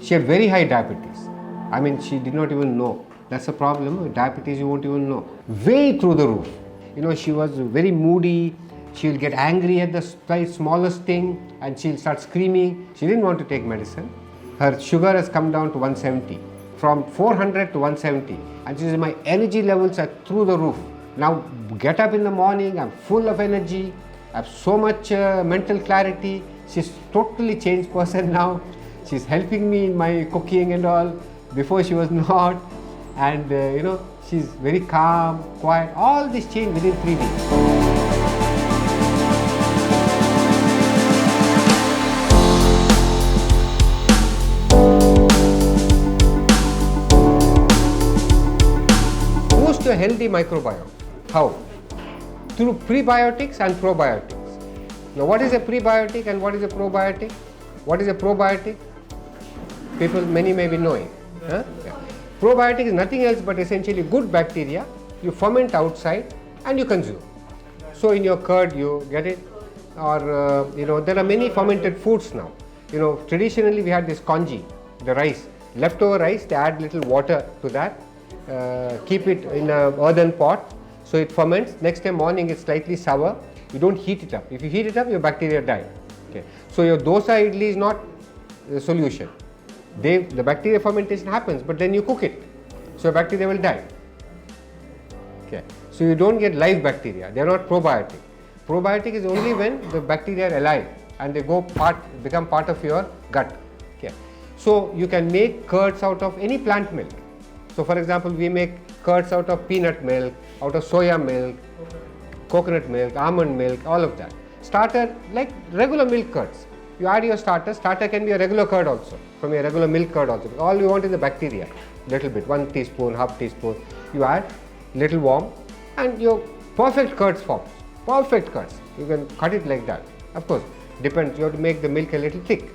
She had very high diabetes. I mean, she did not even know. That's the problem. With diabetes, you won't even know. Way through the roof. You know, she was very moody. She'll get angry at the smallest thing and she'll start screaming. She didn't want to take medicine. Her sugar has come down to 170. From 400 to 170. And she says, my energy levels are through the roof. Now, get up in the morning, I'm full of energy. I have so much mental clarity. She's totally changed person now. She's helping me in my cooking and all. Before she was not. And you know, she's very calm, quiet. All this changed within 3 weeks. Boost a healthy microbiome. How? Through prebiotics and probiotics. Now, what is a prebiotic and what is a probiotic? What is a probiotic? People, many may be knowing. Huh? Yeah. Probiotic is nothing else but essentially good bacteria you ferment outside and you consume. So in your curd you get it, or you know, there are many fermented foods now. You know, traditionally we had this congee, the rice, leftover rice, they add little water to that, keep it in an earthen pot, so it ferments. Next day morning it's slightly sour, you don't heat it up. If you heat it up, your bacteria die. Okay. So your dosa idli is not the solution. The bacteria fermentation happens, but then you cook it, so bacteria will die. Okay. So you don't get live bacteria, they are not probiotic. Probiotic is only when the bacteria are alive and they become part of your gut. Okay. So you can make curds out of any plant milk. So for example, we make curds out of peanut milk, out of soya milk, coconut milk, almond milk, all of that. Starter, like regular milk curds. You add your starter. Starter can be a regular curd also, from a regular milk curd also. All you want is the bacteria, little bit, 1 teaspoon, half teaspoon. You add little warm, and your perfect curds forms. Perfect curds. You can cut it like that. Of course, depends. You have to make the milk a little thick,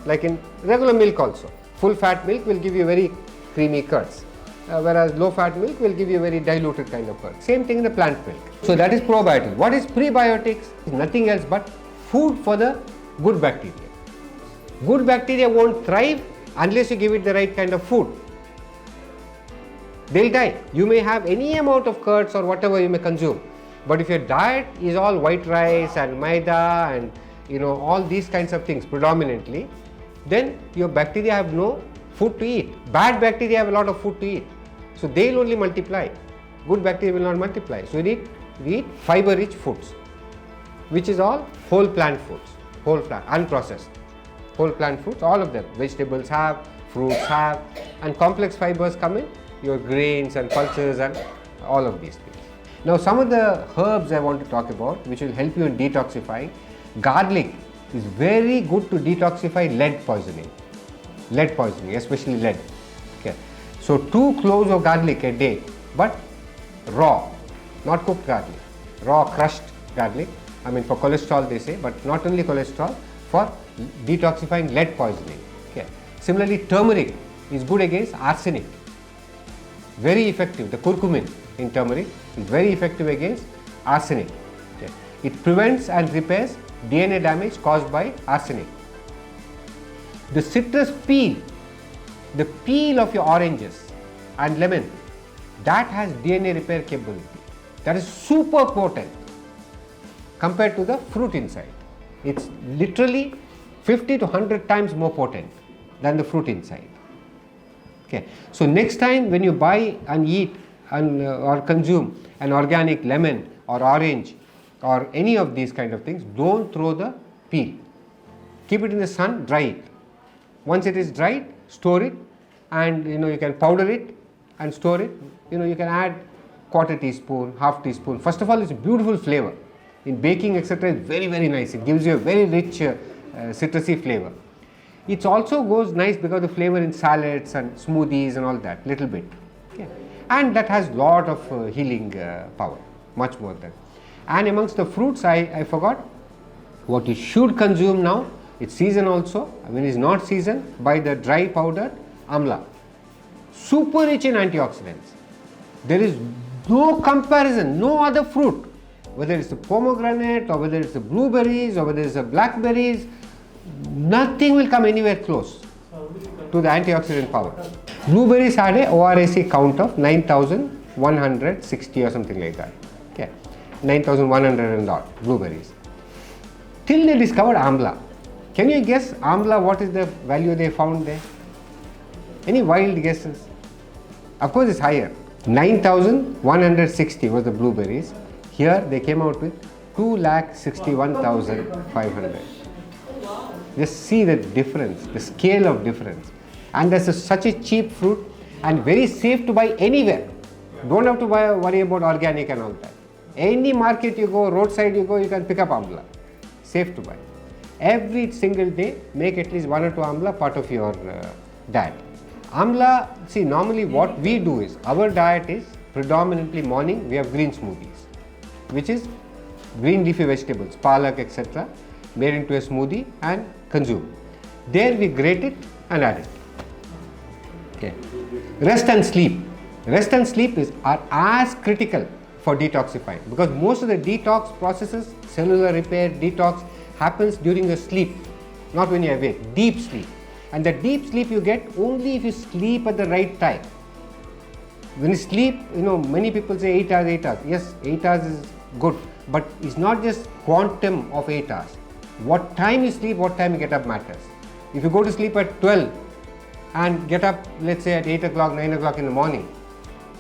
like in regular milk also. Full fat milk will give you very creamy curds, whereas low fat milk will give you very diluted kind of curd. Same thing in the plant milk. So that is probiotics. What is prebiotics? Nothing else but food for the good bacteria. Good bacteria won't thrive unless you give it the right kind of food. They'll die. You may have any amount of curds or whatever you may consume, but if your diet is all white rice and maida and you know all these kinds of things predominantly, then your bacteria have no food to eat. Bad bacteria have a lot of food to eat, so they'll only multiply. Good bacteria will not multiply. So we eat fiber rich foods, which is all whole plant foods. Whole plant, unprocessed, whole plant foods, all of them. Vegetables have, fruits have, and complex fibers come in, your grains and pulses and all of these things. Now some of the herbs I want to talk about which will help you in detoxifying. Garlic is very good to detoxify lead poisoning. Lead poisoning, especially lead. Okay. So 2 cloves of garlic a day, but raw, not cooked garlic, raw crushed garlic. I mean for cholesterol they say, but not only cholesterol, for detoxifying lead poisoning. Okay. Similarly, turmeric is good against arsenic. Very effective. The curcumin in turmeric is very effective against arsenic. Okay. It prevents and repairs DNA damage caused by arsenic. The citrus peel, the peel of your oranges and lemon, that has DNA repair capability. That is super potent compared to the fruit inside. It's literally 50 to 100 times more potent than the fruit inside. Okay. So next time when you buy and eat or consume an organic lemon or orange or any of these kind of things, don't throw the peel. Keep it in the sun, dry it. Once it is dried, store it, and you know you can powder it and store it. You know you can add quarter teaspoon, half teaspoon. First of all, it's a beautiful flavor. In baking, etc., it's very, very nice. It gives you a very rich citrusy flavor. It also goes nice because the flavor in salads and smoothies and all that, little bit. Okay. And that has lot of healing power, much more than. And amongst the fruits, I forgot what you should consume now. It's season also. When it's not season, buy the dry powdered amla. Super rich in antioxidants. There is no comparison, no other fruit. Whether it's a pomegranate or whether it's the blueberries or whether it's the blackberries, nothing will come anywhere close. to the antioxidant power. Blueberries had a ORAC count of 9,160 or something like that. Okay, 9,100 and odd blueberries. Till they discovered amla. Can you guess amla, what is the value they found there? Any wild guesses? Of course it's higher. 9,160 was the blueberries. Here they came out with 2,61,500. Just see the difference, the scale of difference. And that's such a cheap fruit and very safe to buy anywhere. Don't have to worry about organic and all that. Any market you go, roadside you go, you can pick up amla. Safe to buy. Every single day, make at least 1 or 2 amla part of your diet. Amla, see, normally what we do is, our diet is predominantly morning, we have green smoothies, which is green leafy vegetables, palak, etc., made into a smoothie and consume. There we grate it and add it. Okay. Rest and sleep. Rest and sleep are as critical for detoxifying, because most of the detox processes, cellular repair, detox, happens during the sleep, not when you are awake, deep sleep. And the deep sleep you get only if you sleep at the right time. When you sleep, many people say 8 hours, 8 hours. Yes, 8 hours is good, but it's not just quantum of 8 hours. What time you sleep, what time you get up matters. If you go to sleep at 12 and get up, let's say at 8 o'clock, 9 o'clock in the morning,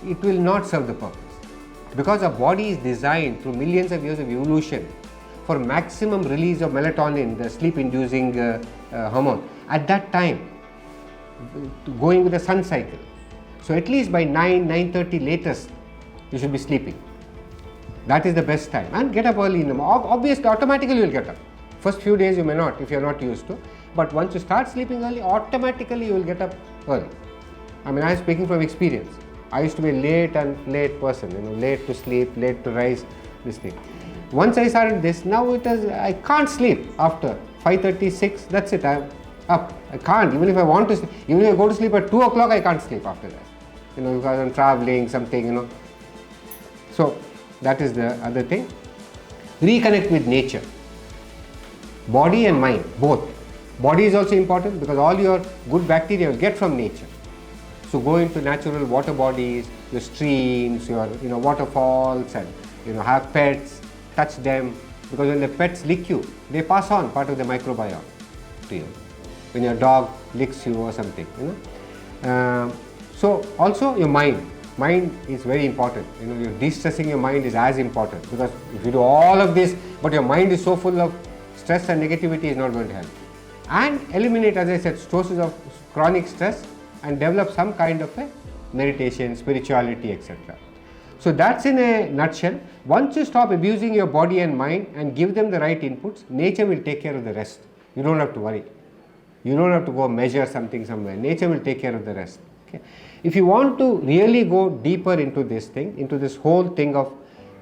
it will not serve the purpose. Because our body is designed through millions of years of evolution for maximum release of melatonin, the sleep-inducing hormone, at that time, going with the sun cycle. So at least by 9:30 latest, you should be sleeping. That is the best time. And get up early in the morning. Obviously, automatically you will get up. First few days you may not, if you are not used to. But once you start sleeping early, automatically you will get up early. I mean, I am speaking from experience. I used to be a late person, late to sleep, late to rise, this thing. Once I started this, now I can't sleep after 5:30, 6, that's it, I'm up. I can't, even if I want to sleep, even if I go to sleep at 2 o'clock, I can't sleep after that. Because I'm traveling, something, So, that is the other thing. Reconnect with nature. Body and mind, both. Body is also important because all your good bacteria you get from nature. So go into natural water bodies, your streams, your waterfalls, and have pets, touch them, because when the pets lick you, they pass on part of the microbiome to you. When your dog licks you or something, So also your mind. Mind is very important. You're de-stressing your mind is as important, because if you do all of this, but your mind is so full of stress and negativity, is not going to help. And eliminate, as I said, sources of chronic stress and develop some kind of a meditation, spirituality, etc. So that's in a nutshell. Once you stop abusing your body and mind and give them the right inputs, nature will take care of the rest. You don't have to worry. You don't have to go measure something somewhere. Nature will take care of the rest. Okay. If you want to really go deeper into this thing, into this whole thing of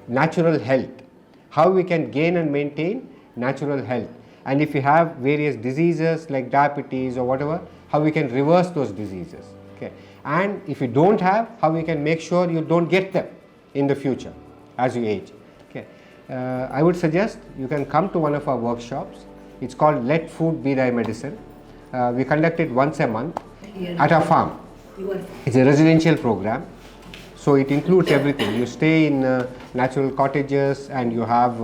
natural health, how we can gain and maintain natural health, and if you have various diseases like diabetes or whatever, how we can reverse those diseases. Okay. And if you don't have, how we can make sure you don't get them in the future as you age. Okay. I would suggest you can come to one of our workshops. It's called Let Food Be Thy Medicine. We conduct it once a month at our farm. It's a residential program, so it includes everything. You stay in natural cottages, and you have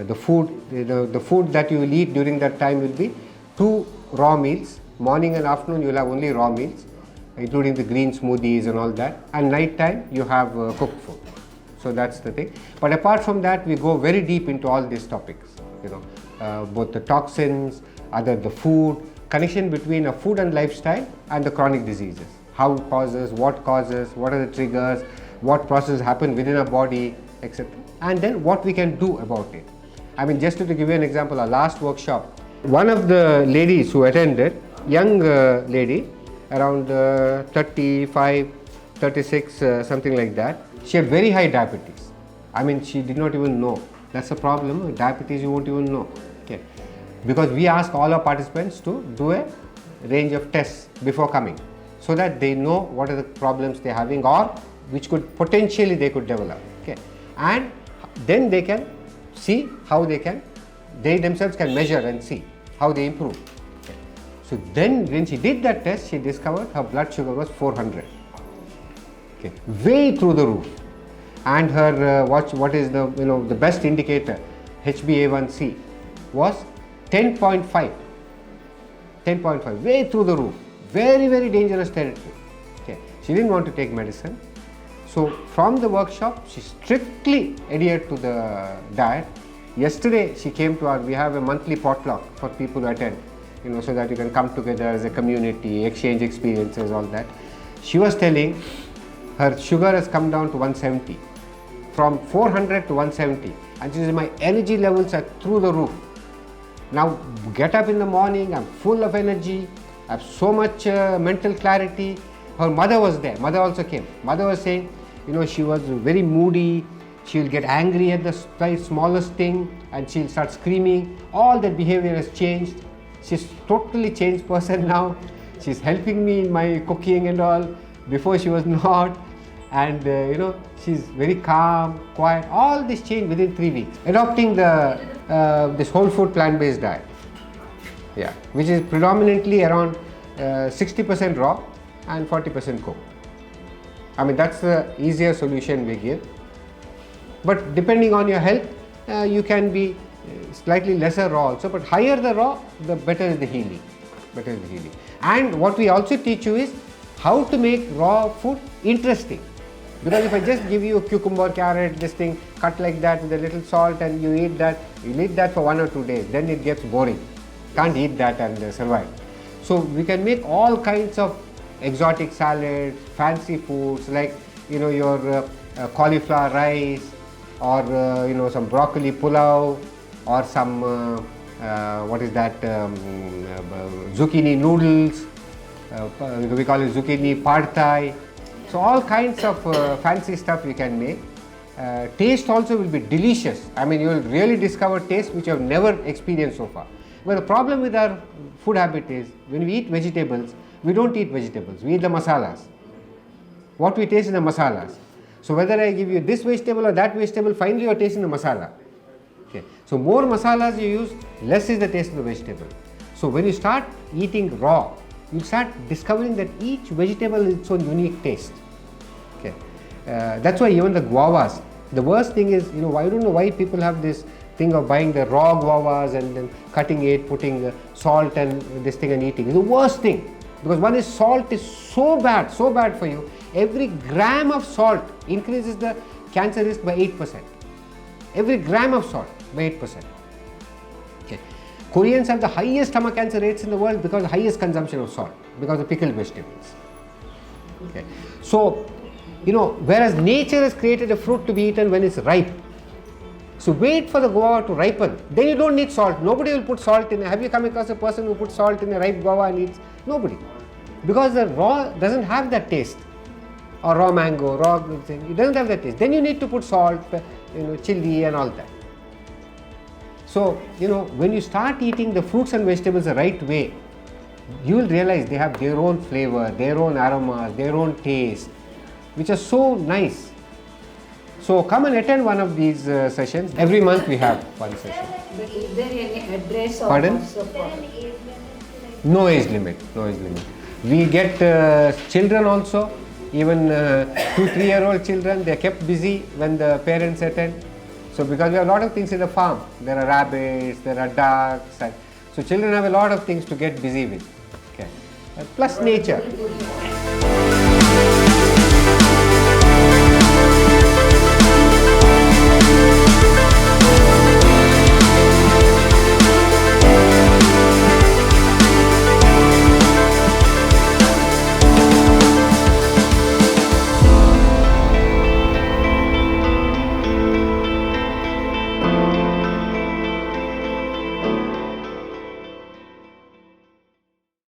the food. The food that you will eat during that time will be 2 raw meals. Morning and afternoon you will have only raw meals, including the green smoothies and all that. And night time you have cooked food. So that's the thing. But apart from that, we go very deep into all these topics. Both the toxins, the food, connection between a food and lifestyle, and the chronic diseases. How it causes, what are the triggers, what processes happen within our body, etc. And then what we can do about it. I mean, just to give you an example, our last workshop, one of the ladies who attended, young lady, around 35, 36, something like that, she had very high diabetes. I mean, she did not even know. That's the problem, diabetes you won't even know. Okay. Because we ask all our participants to do a range of tests before coming, so that they know what are the problems they're having, or which could potentially they could develop. Okay. And then they can see how they themselves can measure and see how they improve. Okay. So then when she did that test, she discovered her blood sugar was 400. Okay, way through the roof. And her what is the the best indicator, HbA1c, was 10.5. 10.5, way through the roof. Very, very dangerous territory. Okay, she didn't want to take medicine. So from the workshop, she strictly adhered to the diet. Yesterday she came to we have a monthly potluck for people to attend, so that you can come together as a community, exchange experiences, all that. She was telling her sugar has come down to 170, from 400 to 170, and she says my energy levels are through the roof. Now get up in the morning, I'm full of energy, I have so much mental clarity. Her mother was there, mother also came. Mother was saying, she was very moody, she will get angry at the smallest thing and she'll start screaming. All that behavior has changed. She's totally changed person now. She's helping me in my cooking and all. Before she was not. And she's very calm, quiet. All this changed within 3 weeks. Adopting this whole food plant-based diet, which is predominantly around 60% raw and 40% cooked. I mean, that's the easier solution we give. But depending on your health, you can be slightly lesser raw also, but higher the raw, the better is the healing. And what we also teach you is how to make raw food interesting. Because if I just give you a cucumber, carrot, this thing, cut like that with a little salt and you eat that for 1 or 2 days, then it gets boring. Can't eat that and survive. So we can make all kinds of exotic salads, fancy foods like your cauliflower rice, or some broccoli pulao, or some zucchini noodles, we call it zucchini pad thai. So all kinds of fancy stuff we can make. Taste also will be delicious. I mean, you will really discover taste which you have never experienced so far. But the problem with our food habit is, when we eat vegetables, we don't eat vegetables, we eat the masalas. What we taste is the masalas. So whether I give you this vegetable or that vegetable, finally you are tasting the masala. Okay. So more masalas you use, less is the taste of the vegetable. So when you start eating raw, you start discovering that each vegetable has its own unique taste. Okay. That's why even the guavas, the worst thing is, I don't know why people have this thing of buying the raw guavas and then cutting it, putting salt and this thing and eating. It's the worst thing, because one is salt is so bad for you. Every gram of salt increases the cancer risk by 8%. Every gram of salt by 8%. Okay. Koreans have the highest stomach cancer rates in the world because of the highest consumption of salt, because of pickled vegetables. Okay. So, whereas nature has created a fruit to be eaten when it's ripe. So wait for the guava to ripen. Then you don't need salt. Nobody will put salt in. Have you come across a person who puts salt in a ripe guava and eats? Nobody. Because the raw doesn't have that taste. Or raw mango, raw thing, it doesn't have that taste. Then you need to put salt, chili and all that. So, when you start eating the fruits and vegetables the right way, you will realize they have their own flavor, their own aromas, their own taste, which are so nice. So come and attend one of these sessions. Every month we have one session. But is there any address or Pardon? No age limit. We get children also, even 2-3-year-old children. They are kept busy when the parents attend. So because we have a lot of things in the farm, there are rabbits, there are ducks, and so children have a lot of things to get busy with. Okay. Plus nature.